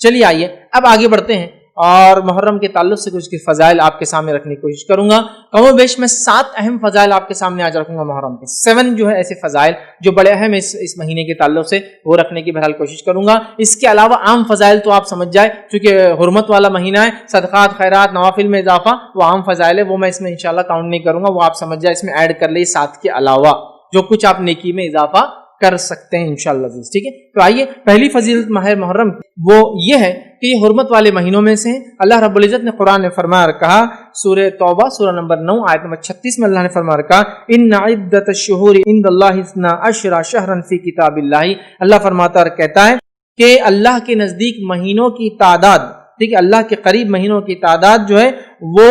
چلیے آئیے اب آگے بڑھتے ہیں اور محرم کے تعلق سے کچھ فضائل آپ کے سامنے رکھنے کی کوشش کروں گا. کم و بیش میں 7 اہم فضائل آپ کے سامنے آج رکھوں گا محرم کے. 7 جو ہے ایسے فضائل جو بڑے اہم اس مہینے کے تعلق سے وہ رکھنے کی بہرحال کوشش کروں گا. اس کے علاوہ عام فضائل تو آپ سمجھ جائے چونکہ حرمت والا مہینہ ہے, صدقات خیرات نوافل میں اضافہ وہ عام فضائل ہے, وہ میں اس میں انشاءاللہ کاؤنٹ نہیں کروں گا, وہ آپ سمجھ جائے اس میں ایڈ کر لیں 7 کے علاوہ جو کچھ آپ نیکی میں اضافہ کر سکتے ہیں انشاءاللہ. ٹھیک ہے, تو آئیے پہلی فضیلت ماہ محرم وہ یہ ہے کہ یہ حرمت والے مہینوں میں سے ہیں. اللہ رب العزت نے قرآن میں فرما رکھا سورہ توبہ سورہ نمبر 9 آیت نمبر 36 میں اللہ نے فرما رکھا ان عدت الشہور عند اللہ 12 شہرا فی کتاب اللہ. اللہ فرماتا اور کہتا ہے کہ اللہ کے نزدیک مہینوں کی تعداد, ٹھیک ہے, اللہ کے قریب مہینوں کی تعداد جو ہے وہ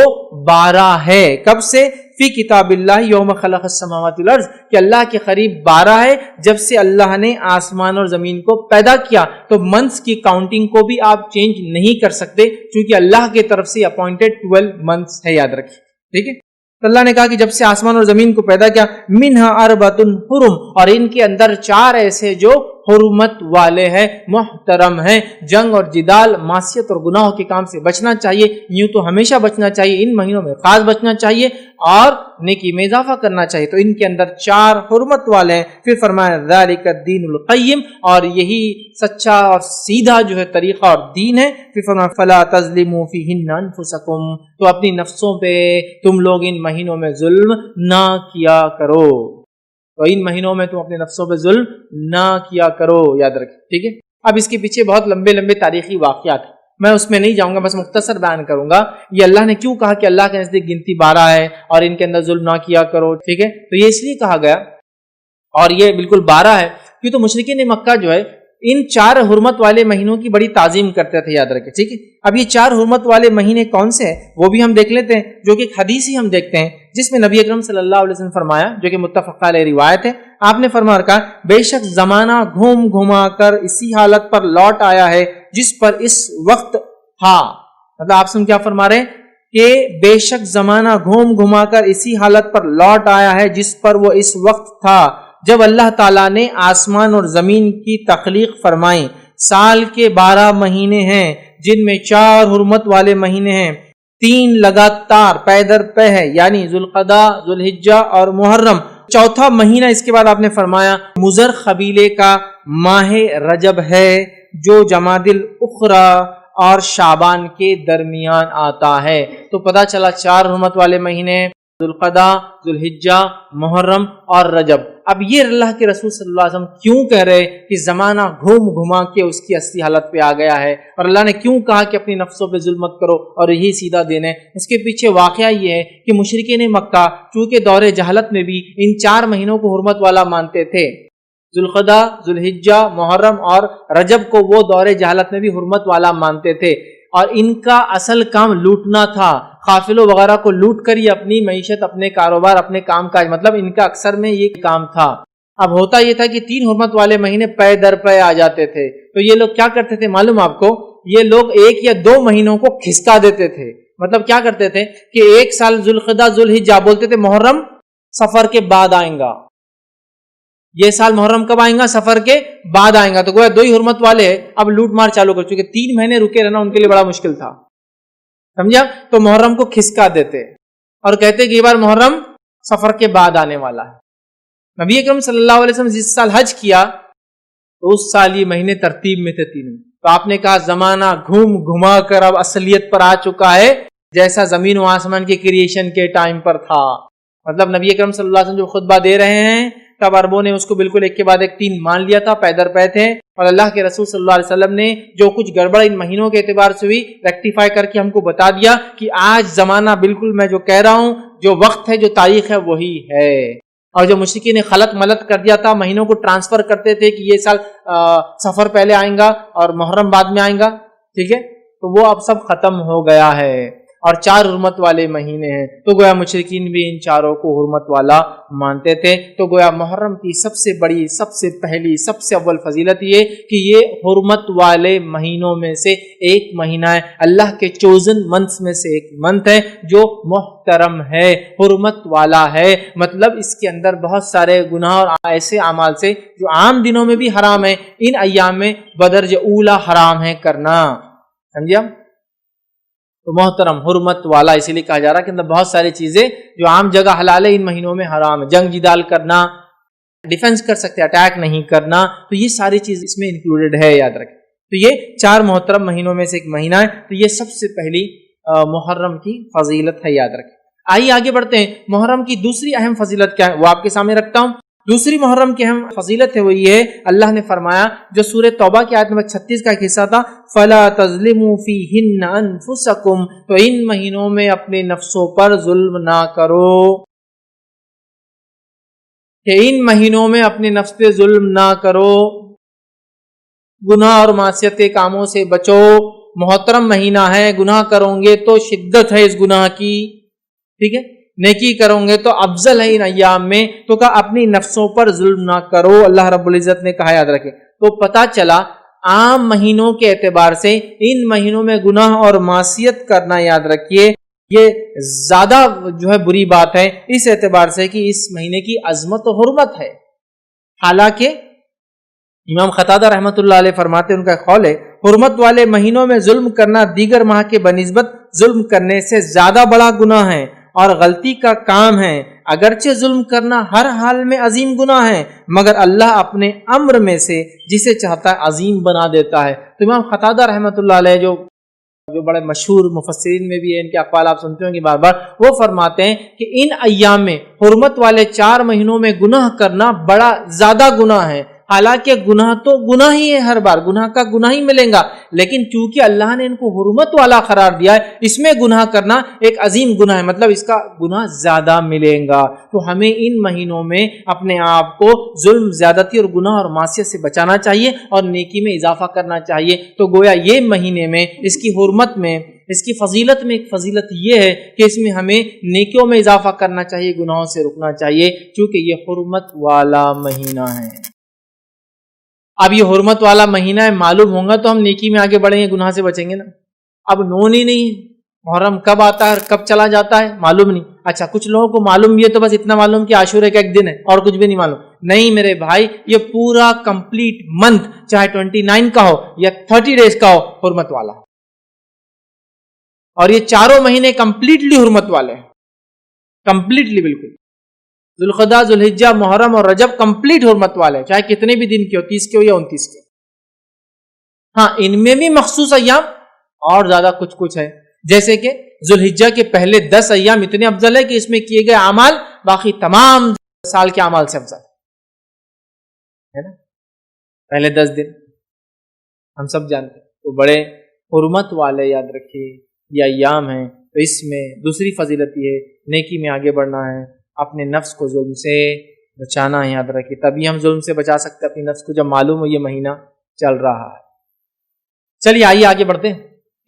12 ہے. کب سے؟ فی کتاب اللہ یوم خلق السماوات والارض, کہ اللہ کے قریب 12 ہے جب سے اللہ نے آسمان اور زمین کو پیدا کیا. تو منتھس کی کاؤنٹنگ کو بھی آپ چینج نہیں کر سکتے کیونکہ اللہ کی طرف سے اپوائنٹڈ 12 منتھس ہے, یاد رکھیے. ٹھیک ہے, تو اللہ نے کہا کہ جب سے آسمان اور زمین کو پیدا کیا منہا اربعۃ حرم, اور ان کے اندر 4 ایسے جو حرمت والے ہیں, محترم ہیں. جنگ اور جدال, معصیت اور گناہوں کے کام سے بچنا چاہیے, یوں تو ہمیشہ بچنا چاہیے, ان مہینوں میں خاص بچنا چاہیے اور نیکی میں اضافہ کرنا چاہیے. تو ان کے اندر 4 حرمت والے ہیں. پھر فرمایا ذالک الدین القیم, اور یہی سچا اور سیدھا جو ہے طریقہ اور دین ہے. پھر فرمایا فلا تظلموا فیہن انفسکم, تو اپنی نفسوں پہ تم لوگ ان مہینوں میں ظلم نہ کیا کرو. تو ان مہینوں میں تم اپنے نفسوں پہ ظلم نہ کیا کرو, یاد رکھیں. ٹھیک ہے, اب اس کے پیچھے بہت لمبے لمبے تاریخی واقعات ہیں, میں اس میں نہیں جاؤں گا, بس مختصر بیان کروں گا. یہ اللہ نے کیوں کہا کہ اللہ کے نزدیک گنتی 12 ہے اور ان کے اندر ظلم نہ کیا کرو. ٹھیک ہے, تو یہ اس لیے کہا گیا اور یہ بالکل 12 ہے کیوں تو مشرکین مکہ جو ہے ان 4 حرمت والے مہینوں کی بڑی تعظیم کرتے تھے, یاد رکھیں. ٹھیک ہے, اب یہ 4 حرمت والے مہینے کون سے ہیں وہ بھی ہم دیکھ لیتے ہیں, جو کہ ایک حدیث ہی ہم دیکھتے ہیں جس میں نبی اکرم صلی اللہ علیہ وسلم فرمایا, جو کہ متفق علیہ روایت ہے. آپ نے فرما رکھا بے شک زمانہ گھوم گھما کر اسی حالت پر لوٹ آیا ہے جس پر اس وقت تھا. مطلب آپ سے کیا فرما رہے ہیں کہ بے شک زمانہ گھوم گھما کر اسی حالت پر لوٹ آیا ہے جس پر وہ اس وقت تھا جب اللہ تعالیٰ نے آسمان اور زمین کی تخلیق فرمائی. سال کے 12 مہینے ہیں جن میں 4 حرمت والے مہینے ہیں, 3 لگاتار پے در پے ہے, یعنی ذوالقعدہ, ذوالحجہ اور محرم. چوتھا مہینہ اس کے بعد آپ نے فرمایا مضر قبیلے کا ماہ رجب ہے جو جمادی الاخری اور شعبان کے درمیان آتا ہے. تو پتہ چلا 4 حرمت والے مہینے ذوالقعدہ, ذوالحجہ, محرم اور رجب. اب یہ اللہ کے رسول صلی اللہ علیہ وسلم کیوں کہہ رہے کہ زمانہ گھوم گھما کے اس کی اصلی حالت پہ آ گیا ہے, اور اللہ نے کیوں کہا کہ اپنی نفسوں پہ ظلم مت کرو اور یہی سیدھا دین ہے. اس کے پیچھے واقعہ یہ ہے کہ مشرکین مکہ چونکہ دور جہالت میں بھی ان 4 مہینوں کو حرمت والا مانتے تھے, ذوالقعدہ, ذوالحجہ, محرم اور رجب کو وہ دور جہالت میں بھی حرمت والا مانتے تھے, اور ان کا اصل کام لوٹنا تھا. قافلوں وغیرہ کو لوٹ کر یہ اپنی معیشت, اپنے کاروبار, اپنے کام کاج, مطلب ان کا اکثر میں یہ کام تھا. اب ہوتا یہ تھا کہ 3 حرمت والے مہینے پے در پے آ جاتے تھے, تو یہ لوگ کیا کرتے تھے معلوم آپ کو, یہ لوگ 1 یا 2 مہینوں کو کھسکا دیتے تھے. مطلب کیا کرتے تھے کہ ایک سال ذوالقعدہ, ذوالحجہ بولتے تھے محرم سفر کے بعد آئیں گا, یہ سال محرم کب آئیں گا, سفر کے بعد آئیں گا. تو گویا 2 ہی حرمت والے اب لوٹ مار چالو کر چکے, 3 مہینے رکے رہنا ان کے لیے بڑا مشکل تھا, سمجھا. تو محرم کو کھسکا دیتے اور کہتے کہ یہ بار محرم سفر کے بعد آنے والا ہے. نبی اکرم صلی اللہ علیہ وسلم جس سال حج کیا تو اس سال یہ مہینے ترتیب میں تھے 3. تو آپ نے کہا زمانہ گھوم گھما کر اب اصلیت پر آ چکا ہے جیسا زمین و آسمان کے کریشن کے ٹائم پر تھا. مطلب نبی اکرم صلی اللہ علیہ وسلم جو خطبہ دے رہے ہیں تب عربوں نے اس کو بالکل ایک کے بعد ایک 3 مان لیا تھا, پے در پے تھے, اور اللہ کے رسول صلی اللہ علیہ وسلم نے جو کچھ گڑبڑ ان مہینوں کے اعتبار سے ہوئی ریکٹیفائی کر کے ہم کو بتا دیا کہ آج زمانہ بالکل میں جو کہہ رہا ہوں, جو وقت ہے, جو تاریخ ہے وہی ہے. اور جو مشرکین نے خلط ملط کر دیا تھا, مہینوں کو ٹرانسفر کرتے تھے کہ یہ سال سفر پہلے آئیں گا اور محرم بعد میں آئیں گا, ٹھیک ہے, تو وہ اب سب ختم ہو گیا ہے. اور 4 حرمت والے مہینے ہیں، تو گویا مشرکین بھی ان چاروں کو حرمت والا مانتے تھے۔ تو گویا محرم کی سب سے بڑی، سب سے پہلی، سب سے اول فضیلت یہ کہ یہ حرمت والے مہینوں میں سے ایک مہینہ ہے، اللہ کے چوزن منتھس میں سے ایک منتھ ہے جو محترم ہے، حرمت والا ہے، مطلب اس کے اندر بہت سارے گناہ اور ایسے اعمال سے جو عام دنوں میں بھی حرام ہے، ان ایام میں بدرجہ اولا حرام ہے کرنا، سمجھے؟ تو محترم، حرمت والا اسی لیے کہا جا رہا ہے کہ اندر بہت ساری چیزیں جو عام جگہ حلال ہے ان مہینوں میں حرام ہے، جنگ جدال کرنا، ڈیفنس کر سکتے، اٹیک نہیں کرنا، تو یہ ساری چیز اس میں انکلوڈڈ ہے، یاد رکھیں۔ تو یہ 4 محترم مہینوں میں سے ایک مہینہ ہے، تو یہ سب سے پہلی محرم کی فضیلت ہے، یاد رکھیں۔ آئیے آگے بڑھتے ہیں، محرم کی دوسری اہم فضیلت کیا ہے وہ آپ کے سامنے رکھتا ہوں۔ دوسری محرم کی اہم فضیلت ہے وہ یہ ہے، اللہ نے فرمایا جو سورہ توبہ کی آیت نمبر 36 کا ایک حصہ تھا، فَلَا تَظْلِمُوا فِيهِنَّ أَنفُسَكُمْ، تو ان مہینوں میں اپنے نفسوں پر ظلم نہ کرو، کہ ان مہینوں میں اپنے نفس پہ ظلم نہ کرو، گناہ اور معصیت کے کاموں سے بچو، محترم مہینہ ہے، گناہ کرو گے تو شدت ہے اس گناہ کی، ٹھیک ہے، نیکی کرو گے تو افضل ہے ان ایام میں، تو کہا اپنی نفسوں پر ظلم نہ کرو، اللہ رب العزت نے کہا، یاد رکھے۔ تو پتا چلا عام مہینوں کے اعتبار سے ان مہینوں میں گناہ اور معصیت کرنا، یاد رکھیے، یہ زیادہ جو ہے بری بات ہے، اس اعتبار سے کہ اس مہینے کی عظمت و حرمت ہے۔ حالانکہ امام قتادہ رحمۃ اللہ علیہ فرماتے ہیں، ان کا قول ہے، حرمت والے مہینوں میں ظلم کرنا دیگر ماہ کے بنسبت ظلم کرنے سے زیادہ بڑا گناہ ہے اور غلطی کا کام ہے، اگرچہ ظلم کرنا ہر حال میں عظیم گناہ ہے، مگر اللہ اپنے امر میں سے جسے چاہتا ہے عظیم بنا دیتا ہے۔ تو امام قتادہ رحمۃ اللہ علیہ جو بڑے مشہور مفسرین میں بھی ہیں، ان کے اقوال آپ سنتے ہوں گے بار بار، وہ فرماتے ہیں کہ ان ایام میں، حرمت والے 4 مہینوں میں گناہ کرنا بڑا زیادہ گناہ ہے۔ حالانکہ گناہ تو گناہ ہی ہے، ہر بار گناہ کا گناہ ہی ملیں گا، لیکن چونکہ اللہ نے ان کو حرمت والا قرار دیا ہے، اس میں گناہ کرنا ایک عظیم گناہ ہے، مطلب اس کا گناہ زیادہ ملیں گا۔ تو ہمیں ان مہینوں میں اپنے آپ کو ظلم، زیادتی اور گناہ اور معصیت سے بچانا چاہیے اور نیکی میں اضافہ کرنا چاہیے۔ تو گویا یہ مہینے میں، اس کی حرمت میں، اس کی فضیلت میں ایک فضیلت یہ ہے کہ اس میں ہمیں نیکیوں میں اضافہ کرنا چاہیے، گناہوں سے رکنا چاہیے، چونکہ یہ حرمت والا مہینہ ہے۔ اب یہ حرمت والا مہینہ ہے، معلوم ہوگا تو ہم نیکی میں آگے بڑھیں گے، گناہ سے بچیں گے نا۔ اب نون ہی نہیں، محرم کب آتا ہے اور کب چلا جاتا ہے معلوم نہیں۔ اچھا، کچھ لوگوں کو معلوم بھی ہے تو بس اتنا معلوم کہ عاشورے کا ایک دن ہے اور کچھ بھی نہیں معلوم۔ نہیں میرے بھائی، یہ پورا کمپلیٹ منتھ، چاہے 29 کا ہو یا 30 ڈیز کا ہو، حرمت والا ہے، اور یہ 4 مہینے کمپلیٹلی حرمت والے ہیں، کمپلیٹلی، بالکل۔ ذوالقعدہ، ذوالحجہ، محرم اور رجب کمپلیٹ حرمت والے ہیں، چاہے کتنے بھی دن کے ہو، 30 کے ہو یا 29 کے۔ ہاں، ان میں بھی مخصوص ایام اور زیادہ کچھ ہے، جیسے کہ ذوالحجہ کے پہلے 10 ایام اتنے افضل ہے کہ اس میں کیے گئے اعمال باقی تمام سال کے اعمال سے افضل ہے نا۔ پہلے 10 دن ہم سب جانتے ہیں، تو بڑے حرمت والے، یاد رکھیے، یہ ایام ہیں۔ تو اس میں دوسری فضیلت یہ ہے، نیکی میں آگے بڑھنا ہے، اپنے نفس کو ظلم سے بچانا ہے، یاد رکھیے، تبھی ہم ظلم سے بچا سکتے اپنی نفس کو، جب معلوم ہو یہ مہینہ چل رہا ہے۔ چلیے آئیے آگے بڑھتے ہیں۔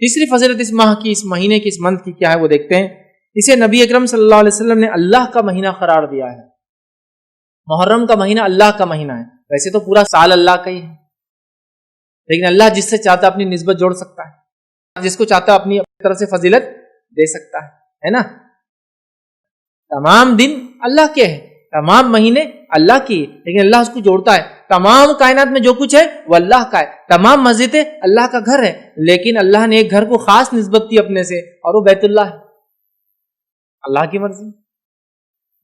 تیسری فضیلت اس ماہ کی، اس مہینے کی، اس منتھ کی کیا ہے وہ دیکھتے ہیں۔ اسے نبی اکرم صلی اللہ علیہ وسلم نے اللہ کا مہینہ قرار دیا ہے۔ محرم کا مہینہ اللہ کا مہینہ ہے، ویسے تو پورا سال اللہ کا ہی ہے، لیکن اللہ جس سے چاہتا اپنی نسبت جوڑ سکتا ہے، جس کو چاہتا اپنی طرف سے فضیلت دے سکتا ہے نا۔ تمام دن اللہ کے ہیں، تمام مہینے اللہ کی، لیکن اللہ اس کو جوڑتا ہے۔ تمام کائنات میں جو کچھ ہے وہ اللہ کا ہے، تمام مسجدیں اللہ کا گھر ہے، لیکن اللہ نے ایک گھر کو خاص نسبت دی اپنے سے، اور وہ بیت اللہ ہے۔ اللہ کی مرضی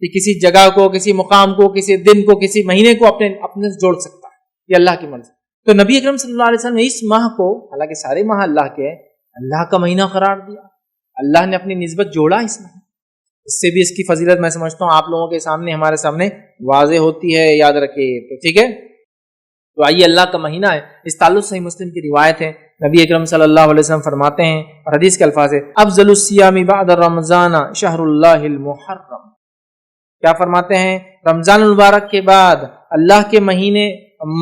کہ کسی جگہ کو، کسی مقام کو، کسی دن کو، کسی مہینے کو اپنے سے جوڑ سکتا ہے، یہ اللہ کی مرضی۔ تو نبی اکرم صلی اللہ علیہ وسلم نے اس ماہ کو، حالانکہ سارے ماہ اللہ کے ہیں، اللہ کا مہینہ قرار دیا، اللہ نے اپنی نسبت جوڑا اس میں۔ اس سے بھی اس کی فضیلت میں سمجھتا ہوں آپ لوگوں کے سامنے، ہمارے سامنے واضح ہوتی ہے، یاد رکھیے، تو ٹھیک ہے۔ تو آئیے، اللہ کا مہینہ ہے، اس تعلق صحیح مسلم کی روایت ہے، نبی اکرم صلی اللہ علیہ وسلم فرماتے ہیں، اور حدیث کے الفاظ ہے، افضل الصیام بعد رمضان شہر اللہ المحرم۔ کیا فرماتے ہیں؟ رمضان المبارک کے بعد اللہ کے مہینے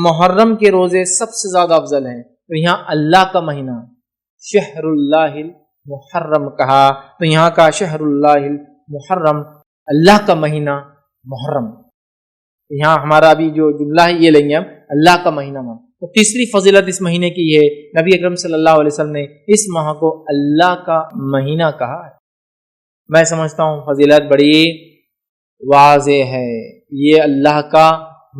محرم کے روزے سب سے زیادہ افضل ہیں۔ تو یہاں اللہ کا مہینہ، شہر اللہ محرم کہا. تو یہاں کا شہر اللہ المحرم، اللہ کا مہینہ محرم. یہاں ہمارا ابھی جو جملہ ہے یہ لیں گے ہم، اللہ کا مہینہ محرم. تو تیسری فضیلت اس مہینے کی ہے، نبی اکرم صلی اللہ علیہ وسلم نے اس ماہ کو اللہ کا مہینہ کہا ہے. میں سمجھتا ہوں فضیلت بڑی واضح ہے. یہ اللہ کا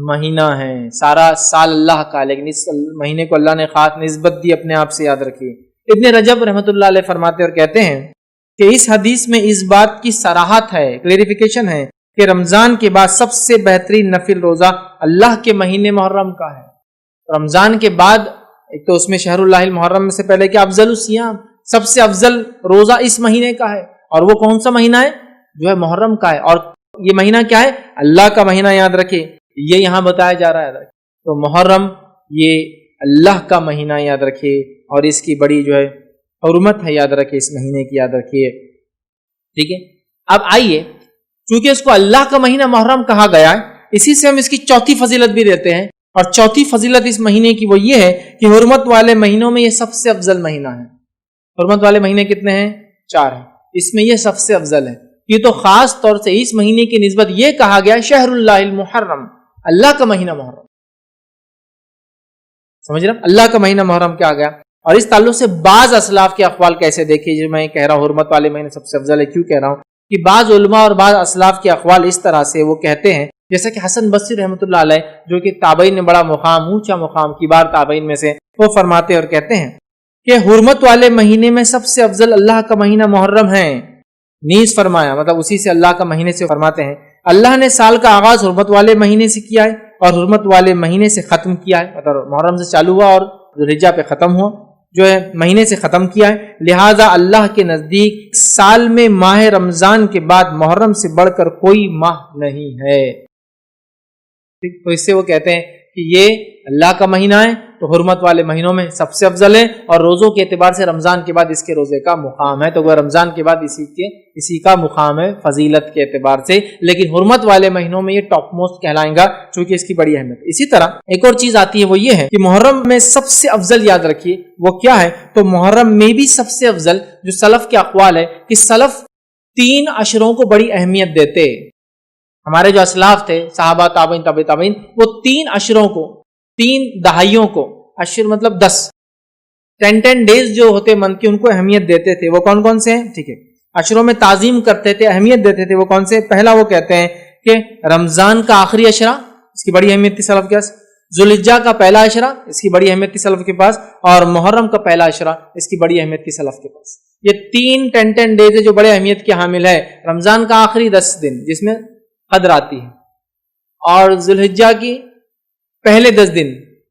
مہینہ ہے، سارا سال اللہ کا، لیکن اس مہینے کو اللہ نے خاص نسبت دی، اپنے آپ سے یاد رکھیے. ابن رجب رحمۃ اللہ علیہ فرماتے اور کہتے ہیں کہ اس حدیث میں اس بات کی صراحت ہے، کلیریفیکیشن ہے کہ رمضان کے بعد سب سے بہترین نفل روزہ اللہ کے مہینے محرم کا ہے. رمضان کے بعد ایک تو اس میں شہر اللہ المحرم میں سے پہلے کہ افضل الصیام، سب سے افضل روزہ اس مہینے کا ہے. اور وہ کون سا مہینہ ہے؟ جو ہے محرم کا ہے. اور یہ مہینہ کیا ہے؟ اللہ کا مہینہ. یاد رکھے یہ یہاں بتایا جا رہا ہے. تو محرم یہ اللہ کا مہینہ، یاد رکھیے، اور اس کی بڑی جو ہے حرمت ہے، یاد رکھیے اس مہینے کی، یاد رکھیے. ٹھیک ہے، اب آئیے، چونکہ اس کو اللہ کا مہینہ محرم کہا گیا ہے، اسی سے ہم اس کی چوتھی فضیلت بھی دیتے ہیں. اور چوتھی فضیلت اس مہینے کی وہ یہ ہے کہ حرمت والے مہینوں میں یہ سب سے افضل مہینہ ہے. حرمت والے مہینے کتنے ہیں؟ 4 ہیں. اس میں یہ سب سے افضل ہے. یہ تو خاص طور سے اس مہینے کی نسبت یہ کہا گیا شہر اللہ المحرم، اللہ کا مہینہ محرم. سمجھ رہے ہیں؟ اللہ کا مہینہ محرم کیا گیا. اور اس تعلق سے بعض اسلاف کے اقوال کیسے دیکھیں، جو میں کہہ رہا ہوں حرمت والے مہینے سب سے افضل ہے، کیوں کہہ رہا ہوں کہ بعض علماء اور بعض اسلاف کے اقوال اس طرح سے وہ کہتے ہیں، جیسا کہ حسن بصری رحمۃ اللہ علیہ جو کہ تابعین میں بڑا مقام، اونچا مقام، کبار تابعین میں سے، وہ فرماتے اور کہتے ہیں کہ حرمت والے مہینے میں سب سے افضل اللہ کا مہینہ محرم ہے. نیز فرمایا، مطلب اسی سے اللہ کا مہینے سے فرماتے ہیں اللہ نے سال کا آغاز حرمت والے مہینے سے کیا ہے اور حرمت والے مہینے سے ختم کیا ہے. مطلب محرم سے چالو ہوا اور ذوالحجہ پہ ختم ہوا، جو ہے مہینے سے ختم کیا ہے. لہذا اللہ کے نزدیک سال میں ماہ رمضان کے بعد محرم سے بڑھ کر کوئی ماہ نہیں ہے. تو اس سے وہ کہتے ہیں کہ یہ اللہ کا مہینہ ہے تو حرمت والے مہینوں میں سب سے افضل ہے، اور روزوں کے اعتبار سے رمضان کے بعد اس کے روزے کا مقام ہے. تو وہ رمضان کے بعد اسی کا مقام ہے فضیلت کے اعتبار سے، لیکن حرمت والے مہینوں میں یہ ٹاپ موسٹ کہلائیں گا چونکہ اس کی بڑی اہمیت. اسی طرح ایک اور چیز آتی ہے، وہ یہ ہے کہ محرم میں سب سے افضل، یاد رکھیے وہ کیا ہے. تو محرم میں بھی سب سے افضل جو سلف کے اقوال ہے کہ سلف 3 عشروں کو بڑی اہمیت دیتے. ہمارے جو اسلاف تھے، صحابہ، تابعین، تبع تابعین، وہ 3 عشروں کو، 3 دہائیوں کو، عشر مطلب 10 ڈیز جو ہوتے منتھ کی، ان کو اہمیت دیتے تھے. وہ کون کون سے ہیں؟ ٹھیک ہے، عشروں میں تعظیم کرتے تھے، اہمیت دیتے تھے. وہ کون سے؟ پہلا وہ کہتے ہیں کہ رمضان کا آخری عشرہ، اس کی بڑی اہمیت تھی سلف کے پاس. ذوالحجہ کا پہلا عشرہ، اس کی بڑی اہمیت تھی سلف کے پاس. اور محرم کا پہلا عشرہ، اس کی بڑی اہمیت تھی سلف کے پاس. یہ 10 ڈیز جو بڑے اہمیت کے حامل ہے. رمضان کا آخری 10 دن جس میں قدر آتی ہے، اور ذوالحجہ کی پہلے 10 دن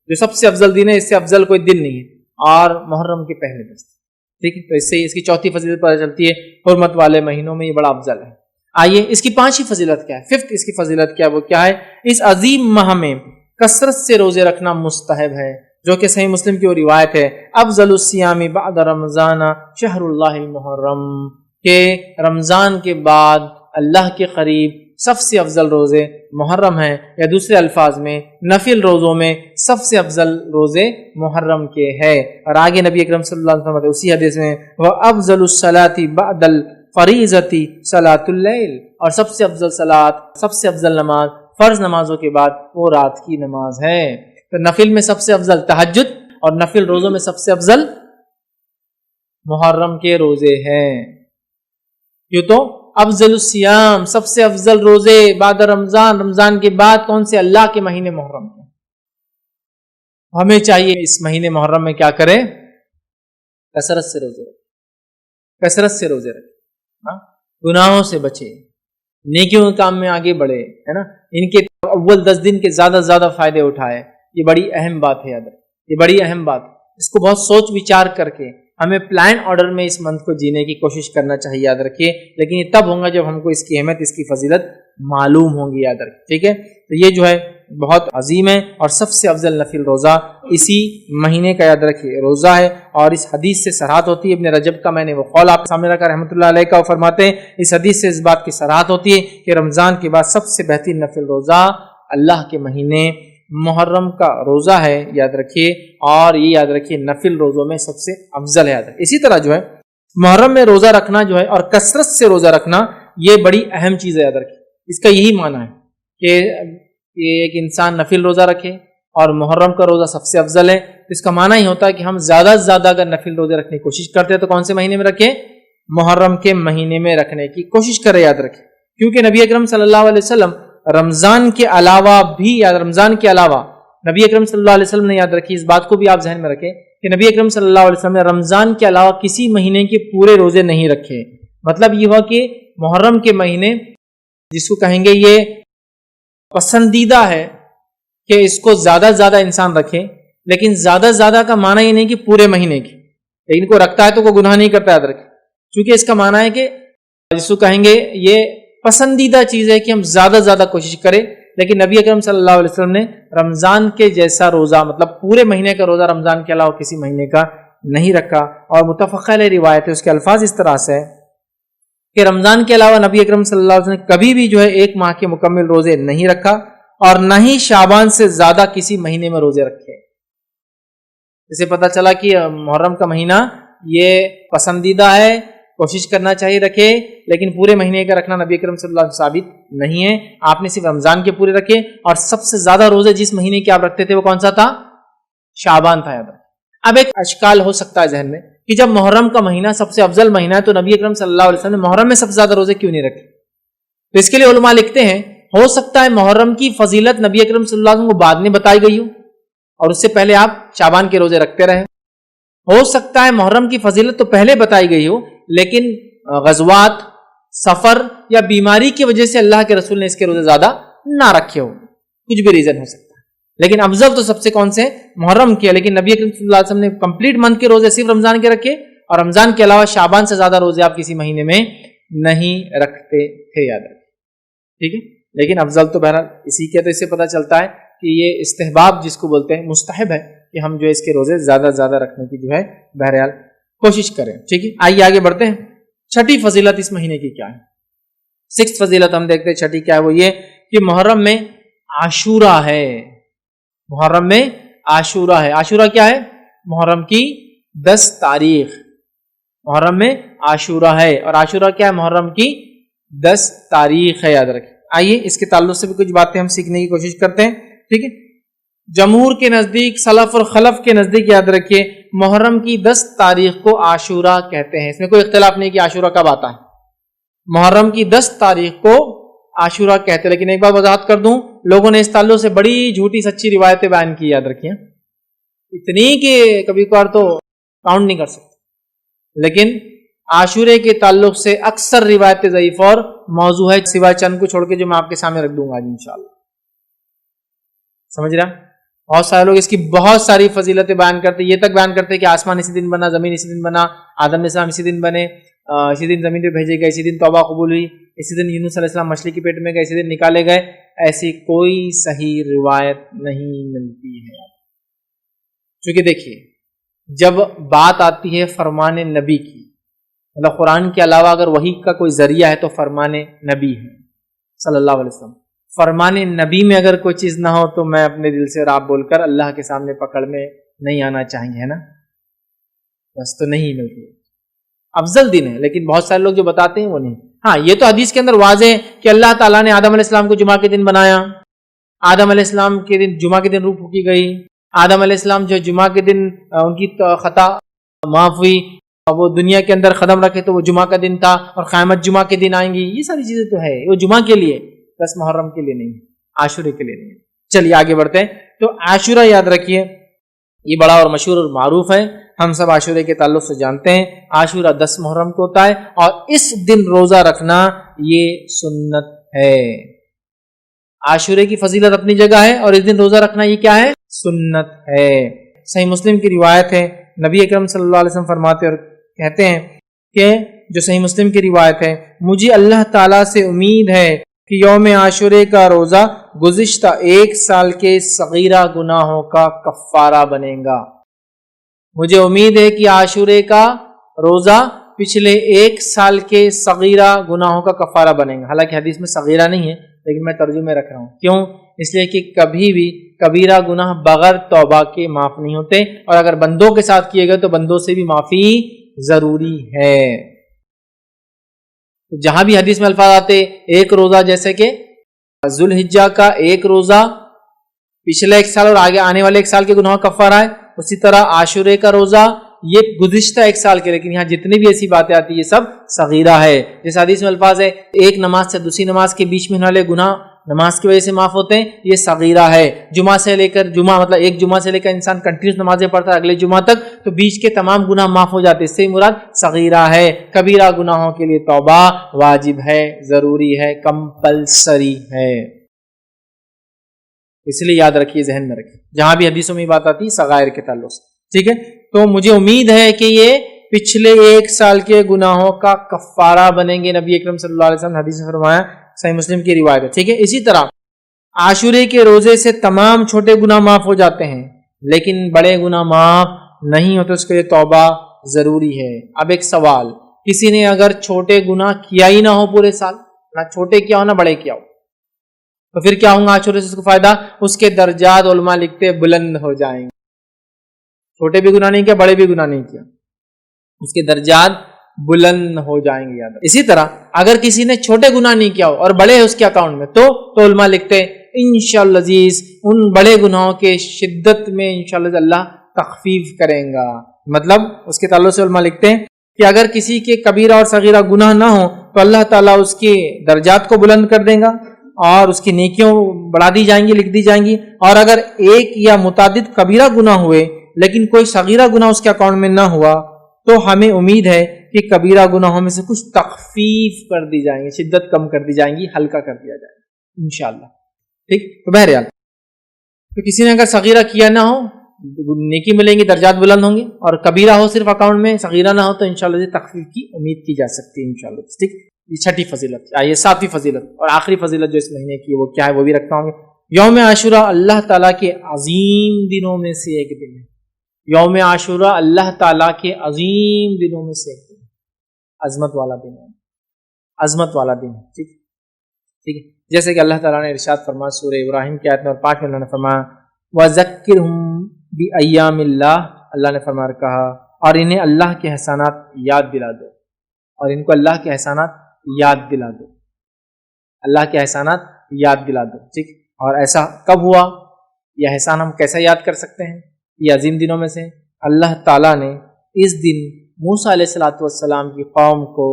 جو سب سے افضل دن ہے، اس سے افضل کوئی دن نہیں ہے، اور محرم کے پہلے 10 دن. ٹھیک ہے، تو اس سے اس کی چوتھی فضیلت پتہ چلتی ہے، حرمت والے مہینوں میں یہ بڑا افضل ہے. آئیے اس کی 5ویں فضیلت کیا ہے، 5th اس کی فضیلت کیا ہے، وہ کیا ہے؟ اس عظیم ماہ میں کثرت سے روزے رکھنا مستحب ہے، جو کہ صحیح مسلم کی وہ روایت ہے، افضل الصیام بعد رمضان شہر اللہ المحرم، کہ رمضان کے بعد اللہ کے قریب سب سے افضل روزے محرم ہیں، یا دوسرے الفاظ میں نفل روزوں میں سب سے افضل روزے محرم کے ہیں. اور آگے نبی اکرم صلی اللہ علیہ وسلم اسی حدیث میں وہ افضل الصلاۃ بعد الفریضۃ صلاۃ اللیل، اور سب سے افضل صلاۃ، سب سے افضل نماز فرض نمازوں کے بعد وہ رات کی نماز ہے. تو نفل میں سب سے افضل تہجد، اور نفل روزوں میں سب سے افضل محرم کے روزے ہیں. کیوں؟ تو افضل الصیام، سب سے افضل روزے بعد رمضان، رمضان کے بعد کون سے؟ اللہ کے مہینے محرم کے. ہمیں چاہیے اس مہینے محرم میں کیا کریں؟ کثرت سے روزے رکھیں، کثرت سے روزے رکھیں، گناہوں سے بچے، نیکیوں کے کام میں آگے بڑھے، ہے نا. ان کے اول 10 دن کے زیادہ سے زیادہ فائدے اٹھائے. یہ بڑی اہم بات ہے، یاد رکھیں، یہ بڑی اہم بات. اس کو بہت سوچ وچار کر کے ہمیں پلان آرڈر میں اس منتھ کو جینے کی کوشش کرنا چاہیے، یاد رکھیے. لیکن یہ تب ہوگا جب ہم کو اس کی اہمیت، اس کی فضیلت معلوم ہوں گی، یاد رکھیے. ٹھیک ہے، تو یہ جو ہے بہت عظیم ہے، اور سب سے افضل نفل روزہ اسی مہینے کا، یاد رکھیے، روزہ ہے. اور اس حدیث سے صراحت ہوتی ہے، ابن رجب کا میں نے وہ قول آپ کے سامنے رکھا رحمۃ اللہ علیہ کا، وہ فرماتے ہیں اس حدیث سے اس بات کی صراحت ہوتی ہے کہ رمضان کے بعد سب سے بہترین نفل روزہ اللہ کے مہینے محرم کا روزہ ہے، یاد رکھیے. اور یہ یاد رکھیے نفل روزوں میں سب سے افضل ہے، یاد رکھیے. اسی طرح جو ہے محرم میں روزہ رکھنا جو ہے اور کثرت سے روزہ رکھنا یہ بڑی اہم چیز ہے، یاد رکھیں۔ اس کا یہی معنی ہے کہ ایک انسان نفل روزہ رکھے اور محرم کا روزہ سب سے افضل ہے۔ اس کا معنی ہی ہوتا ہے کہ ہم زیادہ سے زیادہ اگر نفل روزے رکھنے کی کوشش کرتے ہیں تو کون سے مہینے میں رکھیں؟ محرم کے مہینے میں رکھنے کی کوشش کریں، یاد رکھیں، کیونکہ نبی اکرم صلی اللہ علیہ وسلم رمضان کے علاوہ بھی نبی اکرم صلی اللہ علیہ وسلم نے، یاد رکھی اس بات کو بھی آپ ذہن میں رکھیں کہ نبی اکرم صلی اللہ علیہ وسلم نے رمضان کے علاوہ کسی مہینے کے پورے روزے نہیں رکھے۔ مطلب یہ ہوا کہ محرم کے مہینے جس کو کہیں گے یہ پسندیدہ ہے کہ اس کو زیادہ سے زیادہ انسان رکھے، لیکن زیادہ سے زیادہ کا معنی یہ نہیں کہ پورے مہینے کی، لیکن کوئی رکھتا ہے تو کوئی گناہ نہیں کرتا، یاد رکھے، چونکہ اس کا معنی ہے کہ جس کو کہیں گے یہ پسندیدہ چیز ہے کہ ہم زیادہ سے زیادہ کوشش کریں، لیکن نبی اکرم صلی اللہ علیہ وسلم نے رمضان کے جیسا روزہ، مطلب پورے مہینے کا روزہ رمضان کے علاوہ کسی مہینے کا نہیں رکھا۔ اور متفق علیہ روایت ہے، اس کے الفاظ اس طرح سے کہ رمضان کے علاوہ نبی اکرم صلی اللہ علیہ وسلم نے کبھی بھی جو ہے ایک ماہ کے مکمل روزے نہیں رکھا اور نہ ہی شعبان سے زیادہ کسی مہینے میں روزے رکھے۔ اسے پتہ چلا کہ محرم کا مہینہ یہ پسندیدہ ہے، کوشش کرنا چاہیے رکھے، لیکن پورے مہینے کا رکھنا نبی اکرم صلی اللہ علیہ وسلم ثابت نہیں ہے۔ آپ نے صرف رمضان کے پورے رکھے، اور سب سے زیادہ روزے جس مہینے کے آپ رکھتے تھے وہ کون سا تھا؟ شعبان تھا۔ اب ایک اشکال ہو سکتا ہے ذہن میں کہ جب محرم کا مہینہ سب سے افضل مہینہ ہے تو نبی اکرم صلی اللہ علیہ وسلم نے محرم میں سب سے زیادہ روزے کیوں نہیں رکھے؟ تو اس کے لیے علماء لکھتے ہیں ہو سکتا ہے محرم کی فضیلت نبی اکرم صلی اللہ علیہ وسلم کو بعد میں بتائی گئی ہو اور اس سے پہلے آپ شعبان کے روزے رکھتے رہے۔ ہو سکتا ہے محرم کی فضیلت تو پہلے بتائی گئی ہو، لیکن غزوات، سفر یا بیماری کی وجہ سے اللہ کے رسول نے اس کے روزے زیادہ نہ رکھے ہو، کچھ بھی ریزن ہو سکتا ہے، لیکن افضل تو سب سے کون سے؟ محرم کیا۔ لیکن نبی اکرم صلی اللہ علیہ وسلم نے کمپلیٹ منتھ کے روزے صرف رمضان کے رکھے، اور رمضان کے علاوہ شعبان سے زیادہ روزے آپ کسی مہینے میں نہیں رکھتے تھے، یاد رکھیں، ٹھیک ہے۔ لیکن افضل تو بہرحال اسی کے، تو اس سے پتہ چلتا ہے کہ یہ استحباب جس کو بولتے ہیں، مستحب ہے کہ ہم جو اس کے روزے زیادہ زیادہ رکھنے کی جو ہے بہرحال کوشش کریں، ٹھیک ہے۔ آئیے آگے بڑھتے ہیں۔ چھٹی فضیلت اس مہینے کی کیا ہے؟ 6 فضیلت ہم دیکھتے ہیں، چھٹی کیا ہے؟ وہ یہ کہ محرم میں عاشورہ ہے۔ محرم میں عاشورہ ہے۔ عاشورہ کیا ہے؟ محرم کی 10 تاریخ محرم میں عاشورہ ہے، اور عاشورہ کیا ہے؟ محرم کی 10 تاریخ ہے، یاد رکھیں۔ آئیے اس کے تعلق سے بھی کچھ باتیں ہم سیکھنے کی کوشش کرتے ہیں، ٹھیک ہے۔ جمہور کے نزدیک، سلف اور خلف کے نزدیک، یاد رکھیے محرم کی 10 تاریخ کو عاشورہ کہتے ہیں، اس میں کوئی اختلاف نہیں کہ عاشورہ کب آتا ہے۔ محرم کی 10 تاریخ کو عاشورہ کہتے ہیں، لیکن ایک بات وضاحت کر دوں، لوگوں نے اس تعلق سے بڑی جھوٹی سچی روایتیں بیان کی، یاد رکھیے، اتنی کہ کبھی کبھار تو کاؤنٹ نہیں کر سکتے، لیکن عاشورے کے تعلق سے اکثر روایتیں ضعیف اور موضوع ہے، سوائے چند کو چھوڑ کے جو میں آپ کے سامنے رکھ دوں گا آج انشاءاللہ۔ سمجھ رہا؟ بہت سارے لوگ اس کی بہت ساری فضیلتیں بیان کرتے، یہ تک بیان کرتے کہ آسمان اسی دن بنا، زمین اسی دن بنا، آدم علیہ السلام اسی دن بنے، اسی دن زمین پہ بھیجے گئے، اسی دن توبہ قبول ہوئی، اسی دن یونس علیہ السلام مچھلی کے پیٹ میں گئے، اسی دن نکالے گئے۔ ایسی کوئی صحیح روایت نہیں ملتی ہے، چونکہ دیکھیے جب بات آتی ہے فرمان نبی کی، مطلب قرآن کے علاوہ اگر وحی کا کوئی ذریعہ ہے تو فرمان نبی ہے صلی اللہ علیہ وسلم۔ فرمان نبی میں اگر کوئی چیز نہ ہو تو میں اپنے دل سے راب بول کر اللہ کے سامنے پکڑ میں نہیں آنا چاہیں گے، ہے نا، بس تو نہیں ملتی۔ افضل دن ہے، لیکن بہت سارے لوگ جو بتاتے ہیں وہ نہیں۔ ہاں یہ تو حدیث کے اندر واضح ہے کہ اللہ تعالیٰ نے آدم علیہ السلام کو جمعہ کے دن بنایا، آدم علیہ السلام کے دن جمعہ کے دن روح پھونکی گئی، آدم علیہ السلام جو جمعہ کے دن ان کی خطا معاف ہوئی، وہ دنیا کے اندر قدم رکھے تو وہ جمعہ کا دن تھا، اور قیامت جمعہ کے دن آئیں گی۔ یہ ساری چیزیں تو ہے، وہ جمعہ کے لیے، بس محرم کے لیے نہیں، عاشورے کے لیے نہیں۔ چلیے آگے بڑھتے ہیں۔ تو عاشورہ یاد رکھیے یہ بڑا اور مشہور اور معروف ہے، ہم سب عاشورے کے تعلق سے جانتے ہیں۔ عاشورہ 10 محرم کو ہوتا ہے، اور اس دن روزہ رکھنا یہ سنت ہے۔ عاشورے کی فضیلت اپنی جگہ ہے، اور اس دن روزہ رکھنا یہ کیا ہے؟ سنت ہے۔ صحیح مسلم کی روایت ہے، نبی اکرم صلی اللہ علیہ وسلم فرماتے اور کہتے ہیں کہ جو صحیح مسلم کی روایت ہے، مجھے اللہ تعالیٰ سے امید ہے کہ یوم عاشورے کا روزہ گزشتہ 1 سال کے صغیرہ گناہوں کا کفارہ بنے گا۔ مجھے امید ہے کہ عاشورے کا روزہ پچھلے 1 سال کے صغیرہ گناہوں کا کفارہ بنے گا۔ حالانکہ حدیث میں صغیرہ نہیں ہے، لیکن میں ترجمے رکھ رہا ہوں، کیوں؟ اس لیے کہ کبھی بھی کبیرہ گناہ بغیر توبہ کے معاف نہیں ہوتے، اور اگر بندوں کے ساتھ کیے گئے تو بندوں سے بھی معافی ضروری ہے. جہاں بھی حدیث میں الفاظ آتے ایک روزہ، جیسے کہ ذوالحجہ کا ایک روزہ پچھلے ایک سال اور آگے آنے والے ایک سال کے گناہوں کا کفارہ ہے، اسی طرح عاشورے کا روزہ یہ گزشتہ ایک سال کے، لیکن یہاں جتنی بھی ایسی باتیں آتی ہیں یہ سب صغیرہ ہے. جیسے حدیث میں الفاظ ہے ایک نماز سے دوسری نماز کے بیچ میں ہونے والے گناہ نماز کی وجہ سے معاف ہوتے ہیں، یہ صغیرہ ہے. جمعہ سے لے کر جمعہ مطلب ایک جمعہ سے لے کر انسان کنٹینیوس نمازیں پڑھتا ہے اگلے جمعہ تک، تو بیچ کے تمام گناہ معاف ہو جاتے ہیں، اس سے مراد صغیرہ ہے. کبیرہ گناہوں کے لیے توبہ واجب ہے، ضروری ہے، کمپلسری ہے. اس لیے یاد رکھیے، ذہن میں رکھیے جہاں بھی حدیثوں میں بات آتی ہے صغائر کے تعلق سے. ٹھیک ہے، تو مجھے امید ہے کہ یہ پچھلے ایک سال کے گناہوں کا کفارہ بنیں گے. نبی اکرم صلی اللہ علیہ وسلم حدیث میں فرمایا، صحیح مسلم کی روایت ہے. ٹھیک ہے، اسی طرح عاشورے کے روزے سے تمام چھوٹے گناہ معاف ہو جاتے ہیں، لیکن بڑے گناہ معاف نہیں ہوتے، اس کے لیے توبہ ضروری ہے. اب ایک سوال، کسی نے اگر چھوٹے گناہ کیا ہی نہ ہو پورے سال، نہ چھوٹے کیا ہو نہ بڑے کیا ہو، تو پھر کیا ہوگا عاشورے سے اس کو فائدہ؟ اس کے درجات علماء لکھتے بلند ہو جائیں گے. چھوٹے بھی گناہ نہیں کیا، بڑے بھی گناہ نہیں کیا، اس کے درجات بلند ہو جائیں گے. یاد. اسی طرح اگر کسی نے چھوٹے گناہ نہیں کیا ہو اور بڑے ہیں اس کے اکاؤنٹ میں، تو علماء لکھتے ہیں انشاءاللہ عزیز ان بڑے گناہوں کے شدت میں انشاءاللہ اللہ تخفیف کریں گا. مطلب اس کے تعلق سے علماء لکھتے ہیں کہ اگر کسی کے کبیرہ اور صغیرہ گناہ نہ ہو تو اللہ تعالیٰ اس کے درجات کو بلند کر دیں گا اور اس کی نیکیوں بڑھا دی جائیں گی، لکھ دی جائیں گی. اور اگر ایک یا متعدد کبیرہ گناہ ہوئے لیکن کوئی صغیرہ گناہ اس کے اکاؤنٹ میں نہ ہوا، تو ہمیں امید ہے کہ کبیرہ گناہوں میں سے کچھ تخفیف کر دی جائیں گی، شدت کم کر دی جائیں گی، ہلکا کر دیا جائے گا انشاءاللہ. ٹھیک، تو بہرحال تو کسی نے اگر صغیرہ کیا نہ ہو نیکی ملیں گی، درجات بلند ہوں گے، اور کبیرہ ہو صرف اکاؤنٹ میں، صغیرہ نہ ہو تو انشاءاللہ تخفیف کی امید کی جا سکتی ہے انشاءاللہ. ٹھیک، یہ چھٹی فضیلت. آئیے ساتویں فضیلت اور آخری فضیلت جو اس مہینے کی وہ کیا ہے وہ بھی رکھتا ہوں. یوم عاشورہ اللہ تعالیٰ کے عظیم دنوں میں سے ایک دن ہے. یوم عاشورہ اللہ تعالیٰ کے عظیم دنوں میں سے ایک دن، عظمت والا دن ہے، عظمت والا دن ہے. ٹھیک ٹھیک ہے، جیسے کہ اللہ تعالیٰ نے ارشاد فرمایا سورہ ابراہیم کی آیت نمبر 5 میں اللہ نے فرمایا وَذَكِّرْهُمْ بِأَيَّامِ اللَّهِ، اللہ نے فرمایا کہا اور انہیں اللہ کے احسانات یاد دلا دو، اور ان کو اللہ کے احسانات یاد دلا دو، اللہ کے احسانات یاد دلا دو. ٹھیک، اور ایسا کب ہوا؟ یہ احسان ہم کیسا یاد کر سکتے ہیں؟ یہ عظیم دنوں میں سے اللہ تعالیٰ نے اس دن موسیٰ علیہ السلام کی قوم کو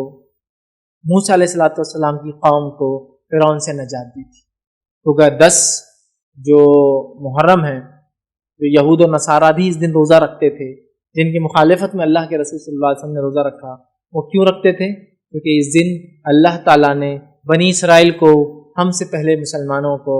موسیٰ علیہ السلام کی قوم کو فرعون سے نجات دی تھی. کیونکہ 10 جو محرم ہیں، جو یہود و نصارہ بھی اس دن روزہ رکھتے تھے، جن کی مخالفت میں اللہ کے رسول صلی اللہ علیہ وسلم نے روزہ رکھا، وہ کیوں رکھتے تھے؟ کیونکہ اس دن اللہ تعالیٰ نے بنی اسرائیل کو، ہم سے پہلے مسلمانوں کو،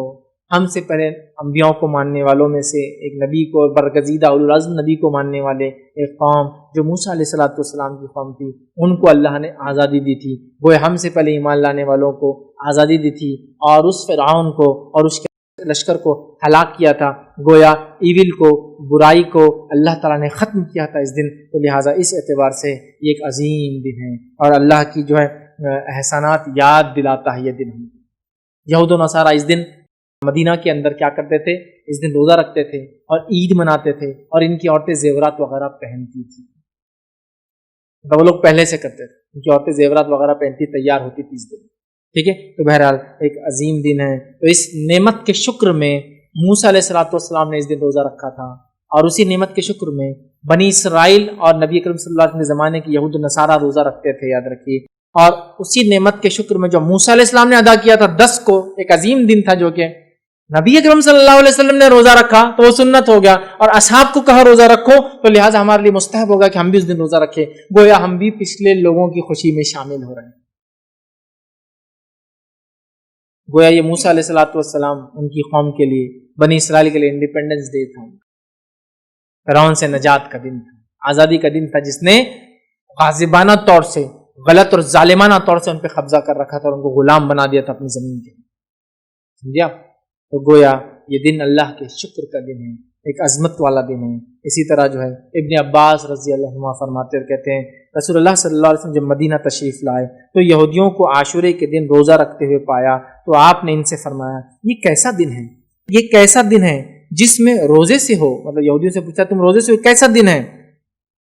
ہم سے پہلے انبیاء کو ماننے والوں میں سے ایک نبی کو، برگزیدہ اولو العزم نبی کو ماننے والے ایک قوم جو موسیٰ علیہ السلام کی قوم تھی، ان کو اللہ نے آزادی دی تھی. وہ ہم سے پہلے ایمان لانے والوں کو آزادی دی تھی، اور اس فرعون کو اور اس کے لشکر کو ہلاک کیا تھا. گویا ایول کو، برائی کو اللہ تعالیٰ نے ختم کیا تھا اس دن. تو لہٰذا اس اعتبار سے یہ ایک عظیم دن ہے اور اللہ کی جو ہے احسانات یاد دلاتا ہے یہ دن. یہود و نصارہ اس دن مدینہ کے اندر کیا کرتے تھے؟ اس دن روزہ رکھتے تھے اور عید مناتے تھے، اور ان کی عورتیں زیورات وغیرہ پہنتی تھی. تو وہ لوگ پہلے سے کرتے تھے، ان کی عورتیں زیورات وغیرہ پہنتی تیار ہوتی تھی اس دن. ٹھیک ہے، تو بہرحال ایک عظیم دن ہے. تو اس نعمت کے شکر میں موسیٰ علیہ السلام نے اس دن روزہ رکھا تھا، اور اسی نعمت کے شکر میں بنی اسرائیل اور نبی اکرم صلی اللہ علیہ وسلم کے زمانے کے یہود و نصارہ روزہ رکھتے تھے، یاد رکھیے. اور اسی نعمت کے شکر میں جو موسیٰ علیہ السلام نے ادا کیا تھا 10 کو، ایک عظیم دن تھا جو کہ نبی اکرم صلی اللہ علیہ وسلم نے روزہ رکھا تو وہ سنت ہو گیا، اور اصحاب کو کہا روزہ رکھو، تو لہٰذا ہمارے لیے مستحب ہوگا کہ ہم بھی اس دن روزہ رکھیں. گویا ہم بھی پچھلے لوگوں کی خوشی میں شامل ہو رہے ہیں. گویا یہ موسیٰ علیہ السلام ان کی قوم کے لیے، بنی اسرائیل کے لیے انڈیپینڈنس ڈے تھا، فرعون سے نجات کا دن تھا، آزادی کا دن تھا، جس نے غاصبانہ طور سے، غلط اور ظالمانہ طور سے ان پہ قبضہ کر رکھا تھا اور ان کو غلام بنا دیا تھا اپنی زمین کے. سمجھا؟ تو گویا یہ دن اللہ کے شکر کا دن ہے، ایک عظمت والا دن ہے. اسی طرح جو ہے ابن عباس رضی اللہ عنہ فرماتے اور کہتے ہیں رسول اللہ صلی اللہ علیہ وسلم جب مدینہ تشریف لائے تو یہودیوں کو عاشورے کے دن روزہ رکھتے ہوئے پایا، تو آپ نے ان سے فرمایا یہ کیسا دن ہے، یہ کیسا دن ہے جس میں روزے سے ہو. مطلب یہودیوں سے پوچھا تم روزے سے ہو، کیسا دن ہے؟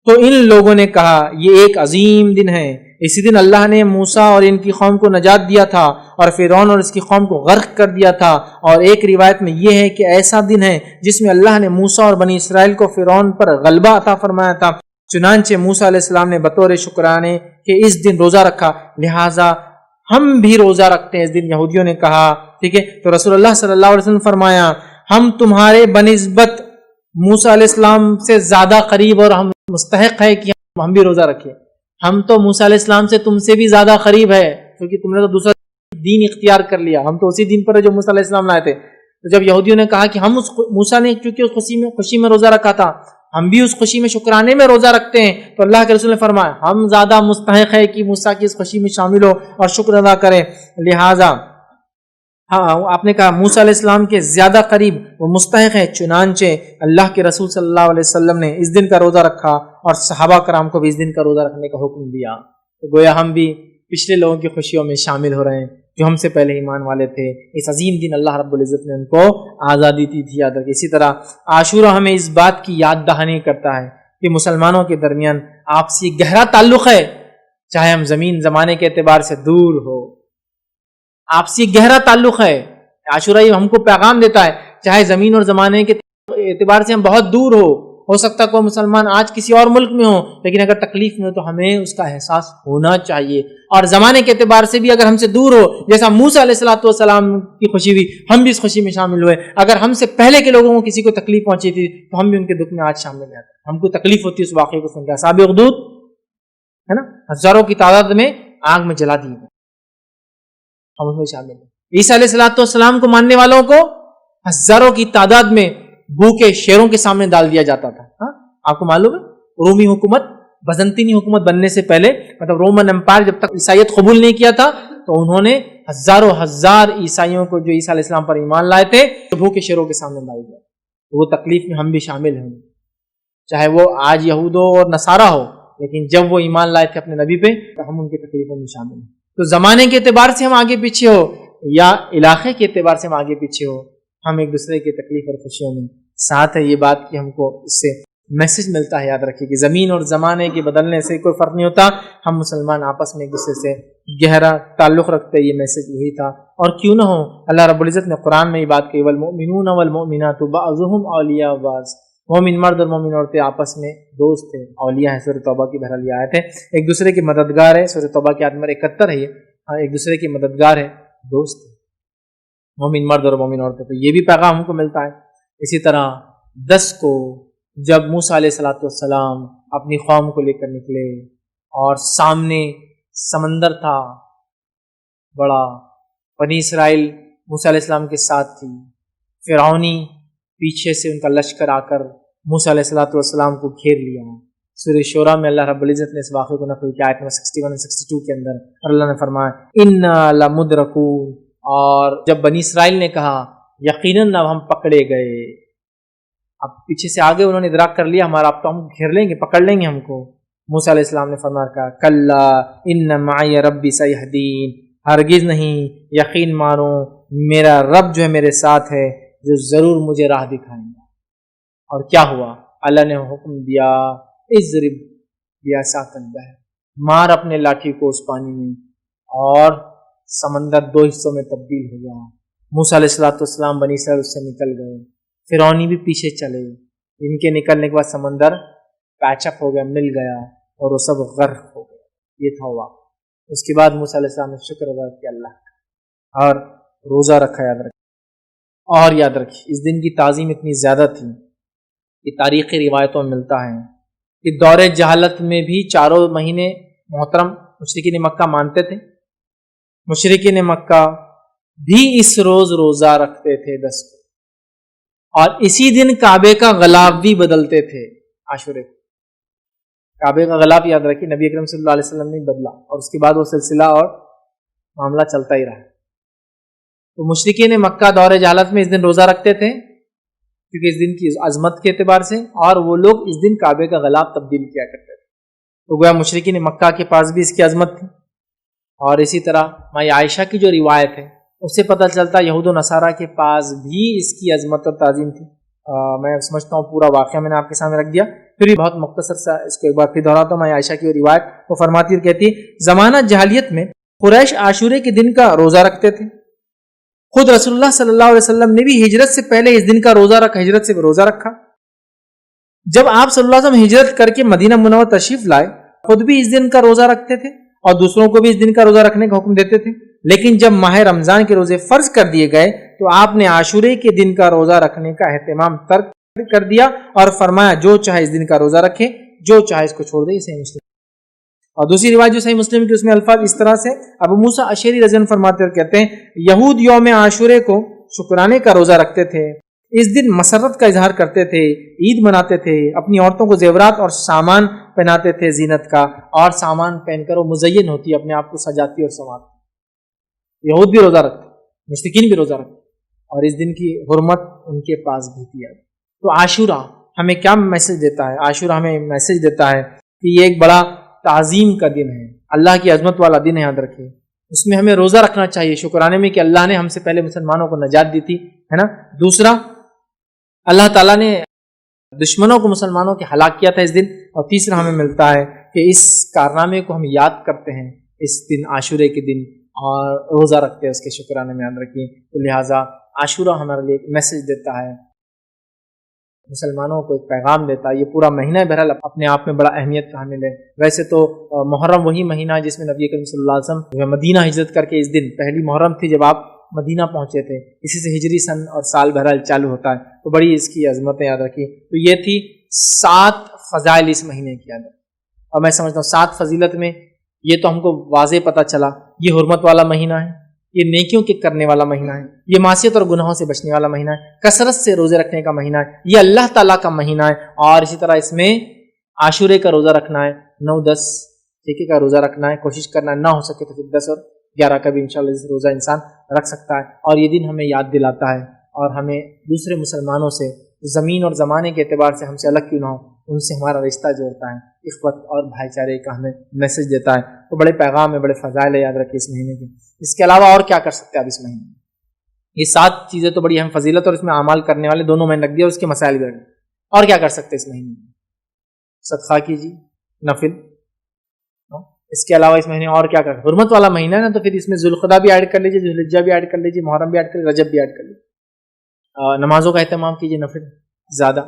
تو ان لوگوں نے کہا یہ ایک عظیم دن ہے، اسی دن اللہ نے موسیٰ اور ان کی قوم کو نجات دیا تھا اور فرعون اور اس کی قوم کو غرق کر دیا تھا، اور ایک روایت میں یہ ہے کہ ایسا دن ہے جس میں اللہ نے موسیٰ اور بنی اسرائیل کو فرعون پر غلبہ عطا فرمایا تھا، چنانچہ موسیٰ علیہ السلام نے بطور شکرانے کہ اس دن روزہ رکھا، لہٰذا ہم بھی روزہ رکھتے ہیں اس دن۔ یہودیوں نے کہا ٹھیک ہے، تو رسول اللہ صلی اللہ علیہ وسلم فرمایا ہم تمہارے بنسبت موسیٰ علیہ السلام سے زیادہ قریب اور ہم مستحق ہے کہ ہم بھی روزہ رکھیں، ہم تو موسیٰ علیہ السلام سے تم سے بھی زیادہ قریب ہے کیونکہ تم نے تو دوسرا دین اختیار کر لیا، ہم تو اسی دین پر ہے جو موسیٰ علیہ السلام لائے تھے۔ تو جب یہودیوں نے کہا کہ ہم اس موسیٰ نے چونکہ اس خوشی میں روزہ رکھا تھا، ہم بھی اس خوشی میں شکرانے میں روزہ رکھتے ہیں، تو اللہ کے رسول نے فرمایا ہم زیادہ مستحق ہے کہ موسیٰ کی اس خوشی میں شامل ہو اور شکر ادا کریں، لہٰذا آپ نے کہا موسیٰ علیہ السلام کے زیادہ قریب وہ مستحق ہے، چنانچہ اللہ کے رسول صلی اللہ علیہ وسلم نے اس دن کا روزہ رکھا اور صحابہ کرام کو بھی اس دن کا روزہ رکھنے کا حکم دیا۔ تو گویا ہم بھی پچھلے لوگوں کی خوشیوں میں شامل ہو رہے ہیں جو ہم سے پہلے ایمان والے تھے، اس عظیم دن اللہ رب العزت نے ان کو آزادی دی تھی یاد رکھیں۔ اسی طرح عاشورہ ہمیں اس بات کی یاد دہانی کرتا ہے کہ مسلمانوں کے درمیان آپسی گہرا تعلق ہے، چاہے ہم زمین زمانے کے اعتبار سے دور ہو، آپسی گہرا تعلق ہے۔ عاشورہ ہم کو پیغام دیتا ہے چاہے زمین اور زمانے کے اعتبار سے ہم بہت دور ہو سکتا کوئی مسلمان آج کسی اور ملک میں ہو، لیکن اگر تکلیف میں ہو تو ہمیں اس کا احساس ہونا چاہیے، اور زمانے کے اعتبار سے بھی اگر ہم سے دور ہو، جیسا موسیٰ علیہ السلام کی خوشی ہوئی ہم بھی اس خوشی میں شامل ہوئے، اگر ہم سے پہلے کے لوگوں کو کسی کو تکلیف پہنچی تھی تو ہم بھی ان کے دکھ میں آج شامل ہوتے ہیں، ہم کو تکلیف ہوتی ہے اس واقعے کو سن کے۔ اصحاب اخدود ہے نا، ہزاروں کی تعداد میں آگ میں جلا دیے گئے، ہم اس میں شامل ہیں۔ عیسیٰ علیہ السلام کو ماننے والوں کو ہزاروں کی تعداد میں بھوکے شیروں کے سامنے ڈال دیا جاتا تھا۔ آپ کو معلوم ہے رومی حکومت، بزنطینی حکومت بننے سے پہلے، مطلب رومن امپائر جب تک عیسائیت قبول نہیں کیا تھا تو انہوں نے ہزاروں ہزار عیسائیوں کو جو عیسیٰ علیہ السلام پر ایمان لائے تھے بھوکے شیروں کے سامنے ڈال دیا۔ وہ تکلیف میں ہم بھی شامل ہیں، چاہے وہ آج یہودوں اور نصارہ ہو، لیکن جب وہ ایمان لائے تھے اپنے نبی پہ تو ہم ان کی تکلیفوں میں شامل ہیں۔ تو زمانے کے اعتبار سے ہم آگے پیچھے ہو یا علاقے کے اعتبار سے ہم آگے پیچھے ہو، ہم ایک دوسرے کی تکلیف اور خوشیوں میں ساتھ ہے۔ یہ بات کہ ہم کو اس سے میسج ملتا ہے، یاد رکھیے کہ زمین اور زمانے کے بدلنے سے کوئی فرق نہیں ہوتا، ہم مسلمان آپس میں ایک دوسرے سے گہرا تعلق رکھتے، یہ میسج وہی تھا۔ اور کیوں نہ ہو، اللہ رب العزت نے قرآن میں یہ بات کہی والمؤمنون والمؤمنات بعضهم اولیاء بعض، مومن مرد اور مومن عورتیں آپس میں دوست ہیں، اولیاء ہیں۔ سورۃ توبہ کی بہرحال یہ آیت ہے، ایک دوسرے کے مددگار ہے، سورۃ توبہ کی آیت نمبر 71 ہے یہ، ایک دوسرے کے مددگار ہے، دوست ہے، مومن مرد اور مومن عورتیں۔ تو یہ بھی پیغام ہم کو ملتا ہے۔ اسی طرح 10 کو جب موسیٰ علیہ السلام اپنی قوم کو لے کر نکلے اور سامنے سمندر تھا بڑا، بنی اسرائیل موسیٰ علیہ السلام کے ساتھ تھی، فرعونی پیچھے سے ان کا لشکر آ کر موسیٰ علیہ السلام کو گھیر لیا۔ سورہ شورى میں اللہ رب العزت نے اس واقعے کو نقل کیا آیت نمبر 61 اور 62 کے اندر، اور اللہ نے فرمایا اِنَّا لَمُدْرَكُونَ، اور جب بنی اسرائیل نے کہا یقیناً اب ہم پکڑے گئے، اب پیچھے سے آگے انہوں نے ادراک کر لیا ہمارا اب تو ہم گھیر لیں گے، پکڑ لیں گے ہم کو، موسیٰ علیہ السلام نے فرمایا کہا کلا ان معی ربی سیہدین، ہرگز نہیں، یقین مانو میرا رب جو ہے میرے ساتھ ہے، جو ضرور مجھے راہ دکھائیں گا۔ اور کیا ہوا؟ اللہ نے حکم دیا اضرب بعصاک البحر، مار اپنے لاٹھی کو اس پانی میں، اور سمندر 2 حصوں میں تبدیل ہو گیا۔ موسیٰ علیہ السلام بنی اسرائیل اس سے نکل گئے، فرعونی بھی پیچھے چلے، ان کے نکلنے کے بعد سمندر پیچ اپ ہو گیا، مل گیا، اور وہ سب غرق ہو گئے۔ یہ تھا ہوا۔ اس کے بعد موسیٰ علیہ السلام نے شکر ادا کیا اللہ کا اور روزہ رکھا۔ یاد رکھیں، اور یاد رکھیں اس دن کی تعظیم اتنی زیادہ تھی کہ تاریخی روایتوں میں ملتا ہے کہ دور جہالت میں بھی 4 مہینے محترم مشرکین مکہ مانتے تھے، مشرکین مکہ بھی اس روز روزہ رکھتے تھے 10 کو، اور اسی دن کعبے کا غلاف بھی بدلتے تھے۔ عاشورے کعبے کا غلاف یاد رکھیے نبی اکرم صلی اللہ علیہ وسلم نے بدلا، اور اس کے بعد وہ سلسلہ اور معاملہ چلتا ہی رہا۔ تو مشرکین مکہ دور جہالت میں اس دن روزہ رکھتے تھے کیونکہ اس دن کی عظمت کے اعتبار سے، اور وہ لوگ اس دن کعبے کا غلاف تبدیل کیا کرتے تھے۔ تو گویا مشرکین مکہ کے پاس بھی اس کی عظمت تھی، اور اسی طرح مائی عائشہ کی جو روایت ہے اس سے پتہ چلتا یہود و نصارہ کے پاس بھی اس کی عظمت اور تعظیم تھی۔ میں سمجھتا ہوں پورا واقعہ میں نے آپ کے سامنے رکھ دیا۔ پھر بھی بہت مختصر سا اس کو ایک بار پھر دہراتا ہوں. میں عائشہ کی روایت وہ فرماتی اور کہتی زمانہ جاہلیت میں قریش عاشورے کے دن کا روزہ رکھتے تھے. خود رسول اللہ صلی اللہ علیہ وسلم نے بھی ہجرت سے پہلے اس دن کا روزہ رکھا, ہجرت سے روزہ رکھا. جب آپ صلی اللہ علیہ وسلم ہجرت کر کے مدینہ منورہ تشریف لائے خود بھی اس دن کا روزہ رکھتے تھے اور دوسروں کو بھی اس دن کا روزہ رکھنے کا حکم دیتے تھے. لیکن جب ماہ رمضان کے روزے فرض کر دیے گئے تو آپ نے عاشورے کے دن کا روزہ رکھنے کا اہتمام ترک کر دیا اور فرمایا جو چاہے اس دن کا روزہ رکھے, جو چاہے اس کو چھوڑ دے. صحیح مسلم. اور دوسری روایت جو صحیح مسلم کی اس میں الفاظ اس طرح سے ابو موسیٰ اشعری رضی اللہ عنہ فرماتے اور کہتے ہیں یہود یوم عاشورے کو شکرانے کا روزہ رکھتے تھے, اس دن مسرت کا اظہار کرتے تھے, عید مناتے تھے, اپنی عورتوں کو زیورات اور سامان پہناتے تھے زینت کا, اور سامان پہن کر وہ مزین ہوتی, اپنے آپ کو سجاتی اور سنوارتی. یہود بھی روزہ رکھتے, مشرکین بھی روزہ رکھتے, اور اس دن کی حرمت ان کے پاس بھی تھی. تو عاشورہ ہمیں کیا میسج دیتا ہے؟ عاشورہ ہمیں میسج دیتا ہے کہ یہ ایک بڑا تعظیم کا دن ہے, اللہ کی عظمت والا دن ہے, یاد رکھیں. اس میں ہمیں روزہ رکھنا چاہیے شکرانے میں کہ اللہ نے ہم سے پہلے مسلمانوں کو نجات دی تھی, ہے نا. دوسرا, اللہ تعالیٰ نے دشمنوں کو مسلمانوں کے ہلاک کیا تھا اس دن. اور تیسرا ہمیں ملتا ہے کہ اس کارنامے کو ہم یاد کرتے ہیں اس دن عاشورے کے دن اور روزہ رکھتے ہیں اس کے شکرانے میں, یاد رکھیں. تو لہٰذا عاشورہ ہمارے لیے ایک میسج دیتا ہے, مسلمانوں کو ایک پیغام دیتا ہے. یہ پورا مہینہ بہرحال اپنے آپ میں بڑا اہمیت کا حامل ہے. ویسے تو محرم وہی مہینہ ہے جس میں نبی کریم صلی اللہ علیہ وسلم مدینہ ہجرت کر کے اس دن پہلی محرم تھی جب آپ مدینہ پہنچے تھے, اسی سے ہجری سن اور سال بہرحال چالو ہوتا ہے. تو بڑی اس کی عظمتیں یاد رکھی. تو یہ تھی 7 فضائل اس مہینے کی یاد. اور میں سمجھتا ہوں 7 فضیلت میں یہ تو ہم کو واضح پتہ چلا, یہ حرمت والا مہینہ ہے, یہ نیکیوں کے کرنے والا مہینہ ہے, یہ معصیت اور گناہوں سے بچنے والا مہینہ ہے, کثرت سے روزے رکھنے کا مہینہ ہے, یہ اللہ تعالیٰ کا مہینہ ہے. اور اسی طرح اس میں عاشورے کا روزہ رکھنا ہے, 9-10 ٹھیکے کا روزہ رکھنا ہے, کوشش کرنا ہے, نہ ہو سکے تو پھر 10 اور 11 کا بھی انشاءاللہ روزہ انسان رکھ سکتا ہے. اور یہ دن ہمیں یاد دلاتا ہے اور ہمیں دوسرے مسلمانوں سے زمین اور زمانے کے اعتبار سے ہم سے الگ کیوں نہ ہو, ان سے ہمارا رشتہ جوڑتا ہے, اخوت اور بھائی چارے کا ہمیں میسج دیتا ہے. تو بڑے پیغام ہے, بڑے فضائل ہے, یاد رکھیے اس مہینے کی. اس کے علاوہ اور کیا کر سکتے ہیں آپ اس مہینے میں؟ یہ 7 چیزیں تو بڑی اہم فضیلت اور اس میں اعمال کرنے والے دونوں میں رکھ دیا, اس کے مسائل بھی رکھ دیا. اور کیا کر سکتے ہیں اس مہینے میں؟ صدقہ کیجیے, نفل. اس کے علاوہ اس مہینے اور کیا کر, حرمت والا مہینہ ہے نا, تو پھر اس میں ذوالقعدہ بھی ایڈ کر لیجیے, ذوالحجہ بھی ایڈ کر لیجیے, محرم بھی ایڈ کر لیجیے, رجب بھی ایڈ کر لیجیے. نمازوں کا اہتمام کیجیے, نفل زیادہ,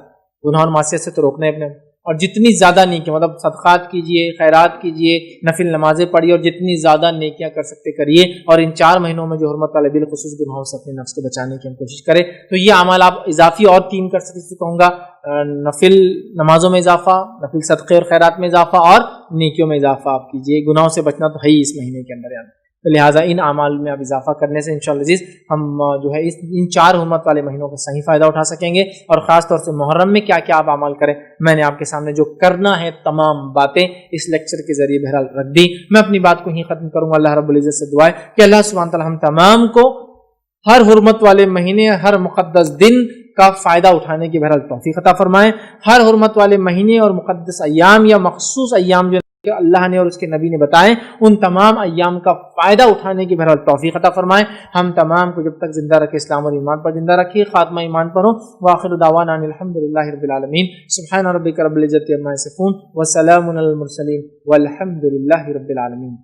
گناہ اور معصیت سے تو روکنا ہے اپنے, اور جتنی زیادہ نیکیاں مطلب صدقات کیجیے, خیرات کیجیے, نفل نمازیں پڑھیے, اور جتنی زیادہ نیکیاں کر سکتے کریے. اور ان 4 مہینوں میں جو حرمت والے بالخصوص گناہوں سے اپنے نفس کو بچانے کی ہم کوشش کریں. تو یہ اعمال آپ اضافی اور 3 کر سکتے, جسے کہوں گا نفل نمازوں میں اضافہ, نفل صدقے اور خیرات میں اضافہ, اور نیکیوں میں اضافہ آپ کیجیے. گناہوں سے بچنا تو ہے ہی اس مہینے کے اندر. تو لہٰذا ان اعمال میں اب اضافہ کرنے سے انشاءاللہ عزیز ہم جو ہے ان 4 حرمت والے مہینوں کا صحیح فائدہ اٹھا سکیں گے. اور خاص طور سے محرم میں کیا کیا آپ اعمال کریں, میں نے آپ کے سامنے جو کرنا ہے تمام باتیں اس لیکچر کے ذریعے بہرحال رکھ دی. میں اپنی بات کو ہی ختم کروں گا. اللہ رب العزت سے دعا ہے کہ اللہ سبحانہ تعالیٰ ہم تمام کو ہر حرمت والے مہینے, ہر مقدس دن کا فائدہ اٹھانے کی بہرحال توفیق عطا فرمائیں. ہر حرمت والے مہینے اور مقدس ایام یا مخصوص ایام جو اللہ نے اور اس کے نبی نے بتائیں, ان تمام ایام کا فائدہ اٹھانے کی بہرحال توفیق عطا فرمائیں. ہم تمام کو جب تک زندہ رکھے اسلام اور ایمان پر زندہ رکھیے, خاتمہ ایمان پر ہو. وآخر دعوانا ان الحمدللہ رب العالمین. سبحان ربک رب العزت عما یصفون وسلام علی المرسلین والحمدللہ رب العالمین.